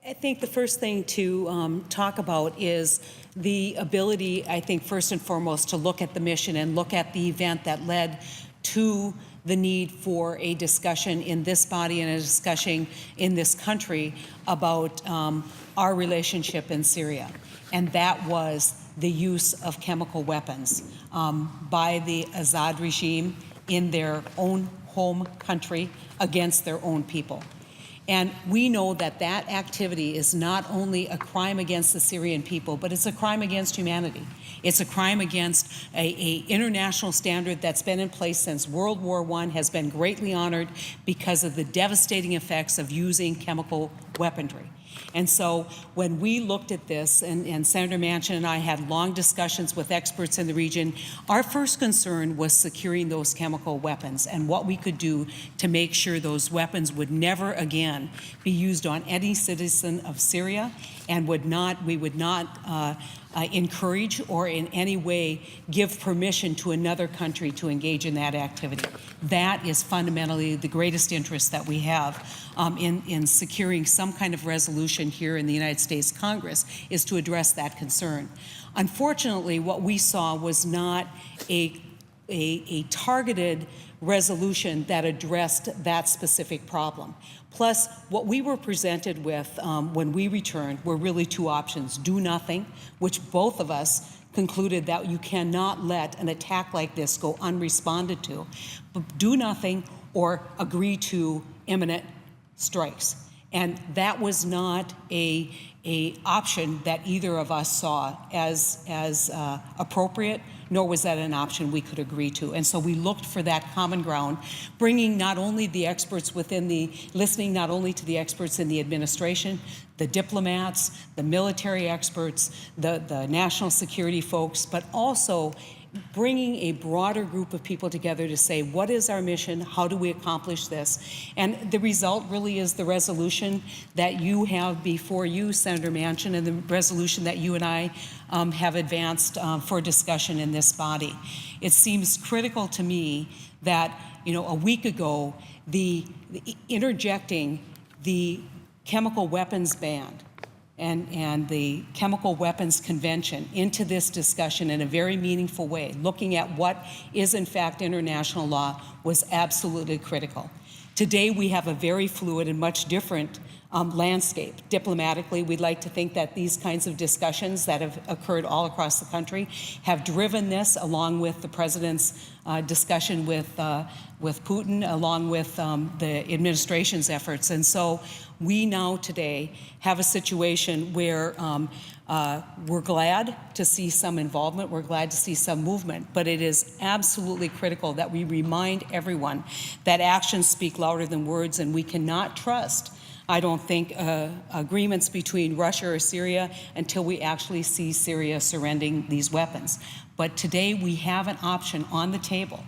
I think the first thing to talk about is the ability, I think, first and foremost, to look at the mission and look at the event that led to the need for a discussion in this body and a discussion in this country about our relationship in Syria. And that was the use of chemical weapons by the Assad regime in their own home country against their own people. And we know that that activity is not only a crime against the Syrian people, but it's a crime against humanity. It's a crime against a international standard that's been in place since World War I, has been greatly honored because of the devastating effects of using chemical weaponry. And so when we looked at this, and Senator Manchin and I had long discussions with experts in the region, our first concern was securing those chemical weapons and what we could do to make sure those weapons would never again be used on any citizen of Syria, and we would not encourage or in any way give permission to another country to engage in that activity. That is fundamentally the greatest interest that we have in securing some kind of resolution here in the United States Congress, is to address that concern. Unfortunately, what we saw was not a targeted resolution that addressed that specific problem. Plus, what we were presented with when we returned were really two options: do nothing, which both of us concluded that you cannot let an attack like this go unresponded to, but do nothing or agree to imminent strikes. And that was not a option that either of us saw as appropriate, nor was that an option we could agree to. And so we looked for that common ground, bringing not only the experts listening not only to the experts in the administration, the diplomats, the military experts, the national security folks, but also bringing a broader group of people together to say, what is our mission? How do we accomplish this? And the result really is the resolution that you have before you, Senator Manchin, and the resolution that you and I have advanced for discussion in this body. It seems critical to me that, a week ago, the interjecting the chemical weapons ban and the Chemical Weapons Convention into this discussion in a very meaningful way, looking at what is in fact international law, was absolutely critical. Today we have a very fluid and much different landscape. Diplomatically, we'd like to think that these kinds of discussions that have occurred all across the country have driven this, along with the president's discussion with Putin, along with the administration's efforts. And so we now today have a situation where we're glad to see some involvement, we're glad to see some movement, but it is absolutely critical that we remind everyone that actions speak louder than words, and we cannot trust, I don't think, agreements between Russia or Syria until we actually see Syria surrendering these weapons. But today we have an option on the table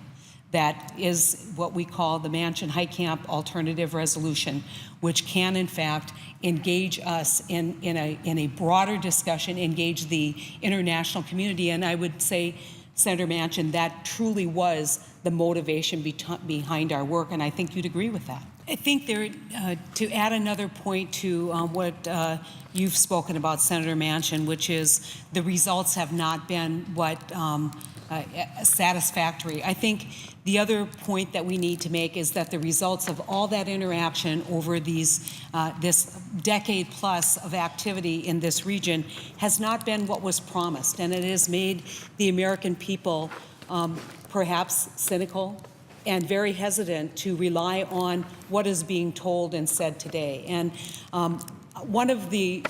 that is what we call the Manchin-Heitkamp alternative resolution, which can, in fact, engage us in a broader discussion, engage the international community. And I would say, Senator Manchin, that truly was the motivation behind our work, and I think you'd agree with that. I think to add another point to what you've spoken about, Senator Manchin, which is the results have not been what satisfactory. I think the other point that we need to make is that the results of all that interaction over this decade plus of activity in this region has not been what was promised, and it has made the American people perhaps cynical and very hesitant to rely on what is being told and said today. And one of the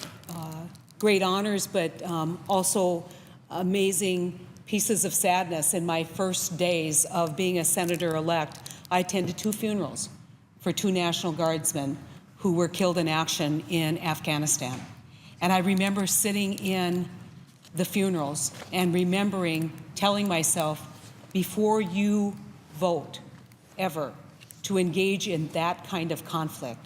great honors, but also amazing pieces of sadness in my first days of being a senator-elect, I attended 2 funerals for 2 National Guardsmen who were killed in action in Afghanistan. And I remember sitting in the funerals and telling myself, before you vote ever to engage in that kind of conflict,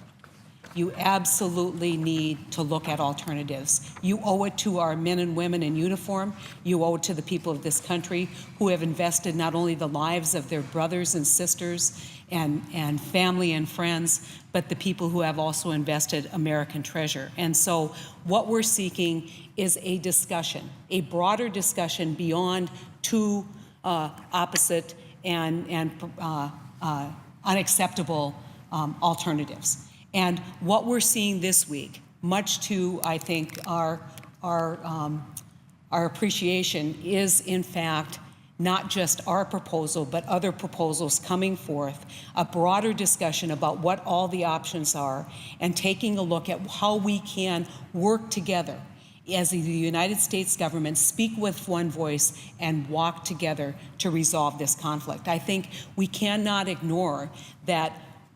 you absolutely need to look at alternatives. You owe it to our men and women in uniform. You owe it to the people of this country who have invested not only the lives of their brothers and sisters and family and friends, but the people who have also invested American treasure. And so what we're seeking is a discussion, a broader discussion beyond two opposite and unacceptable alternatives. And what we're seeing this week, much to, I think, our appreciation, is in fact not just our proposal, but other proposals coming forth, a broader discussion about what all the options are, and taking a look at how we can work together as the United States government, speak with one voice and walk together to resolve this conflict. I think we cannot ignore that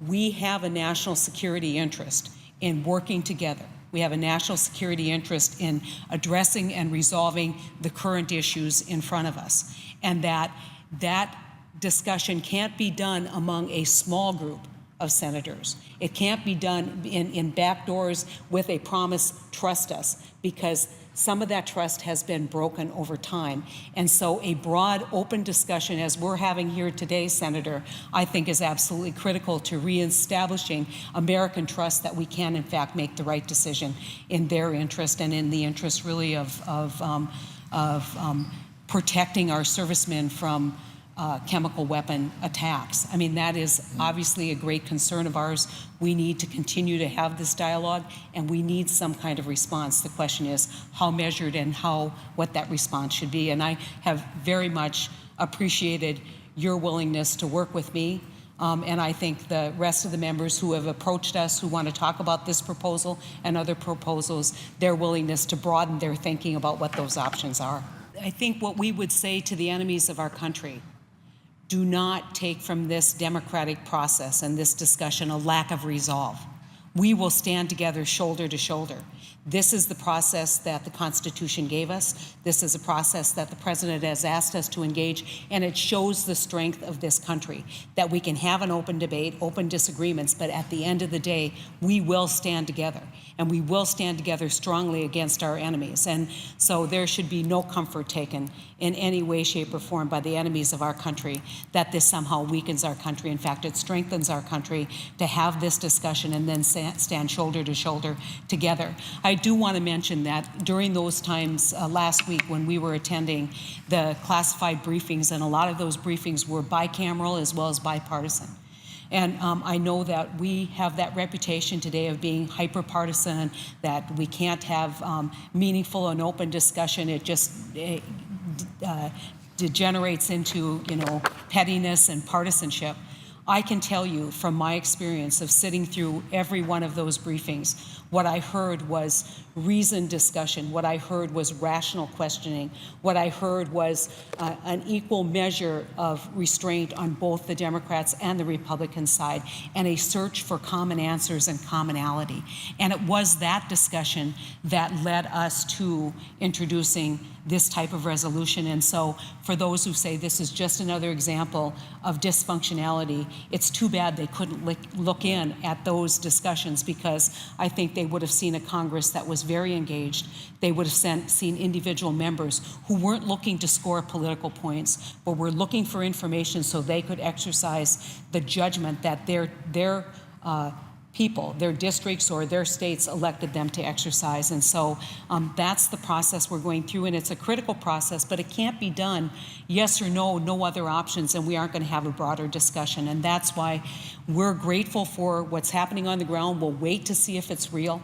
we have a national security interest in working together. We have a national security interest in addressing and resolving the current issues in front of us. And that discussion can't be done among a small group of senators. It can't be done in back doors with a promise, trust us, because some of that trust has been broken over time. And so a broad, open discussion, as we're having here today, Senator, I think is absolutely critical to reestablishing American trust that we can, in fact, make the right decision in their interest and in the interest, really, of protecting our servicemen from chemical weapon attacks. I mean, that is obviously a great concern of ours. We need to continue to have this dialogue, and we need some kind of response. The question is how measured and what that response should be. And I have very much appreciated your willingness to work with me. And I think the rest of the members who have approached us, who want to talk about this proposal and other proposals, their willingness to broaden their thinking about what those options are. I think what we would say to the enemies of our country: do not take from this democratic process and this discussion a lack of resolve. We will stand together shoulder to shoulder. This is the process that the Constitution gave us. This is a process that the President has asked us to engage, and it shows the strength of this country, that we can have an open debate, open disagreements, but at the end of the day, we will stand together, and we will stand together strongly against our enemies. And so there should be no comfort taken in any way, shape, or form by the enemies of our country that this somehow weakens our country. In fact, it strengthens our country to have this discussion and then stand shoulder to shoulder together. I do want to mention that during those times last week when we were attending the classified briefings, and a lot of those briefings were bicameral as well as bipartisan. And I know that we have that reputation today of being hyper-partisan, that we can't have meaningful and open discussion. It just degenerates into, pettiness and partisanship. I can tell you from my experience of sitting through every one of those briefings, what I heard was reasoned discussion. What I heard was rational questioning. What I heard was an equal measure of restraint on both the Democrats and the Republican side, and a search for common answers and commonality. And it was that discussion that led us to introducing this type of resolution. And so for those who say this is just another example of dysfunctionality, it's too bad they couldn't look in at those discussions, because I think they would have seen a Congress that was very engaged. They would have seen individual members who weren't looking to score political points, but were looking for information so they could exercise the judgment that their people, their districts or their states elected them to exercise. And so that's the process we're going through, and it's a critical process, but it can't be done yes or no, no other options, and we aren't going to have a broader discussion. And that's why we're grateful for what's happening on the ground. We'll wait to see if it's real.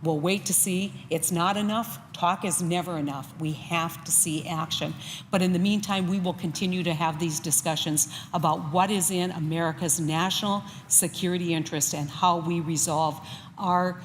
We'll wait to see. It's not enough. Talk is never enough. We have to see action. But in the meantime, we will continue to have these discussions about what is in America's national security interest and how we resolve our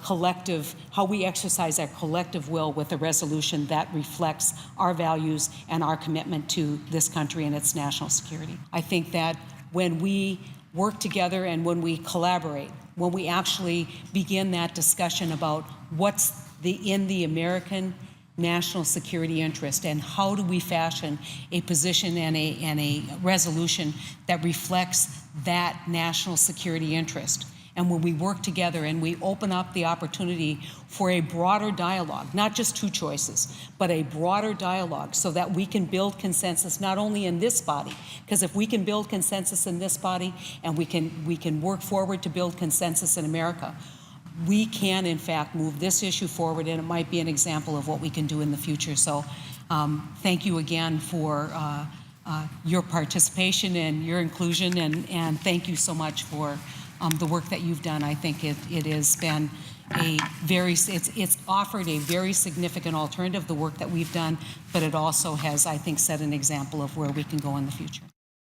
collective, how we exercise our collective will with a resolution that reflects our values and our commitment to this country and its national security. I think that when we work together and when we collaborate, when we actually begin that discussion about what's in the American national security interest and how do we fashion a position and a resolution that reflects that national security interest, And when we work together and we open up the opportunity for a broader dialogue, not just two choices, but a broader dialogue so that we can build consensus not only in this body, because if we can build consensus in this body and we can work forward to build consensus in America, we can, in fact, move this issue forward, and it might be an example of what we can do in the future. So thank you again for your participation and your inclusion, and thank you so much for the work that you've done. I think it has been it's offered a very significant alternative, the work that we've done, but it also has, I think, set an example of where we can go in the future.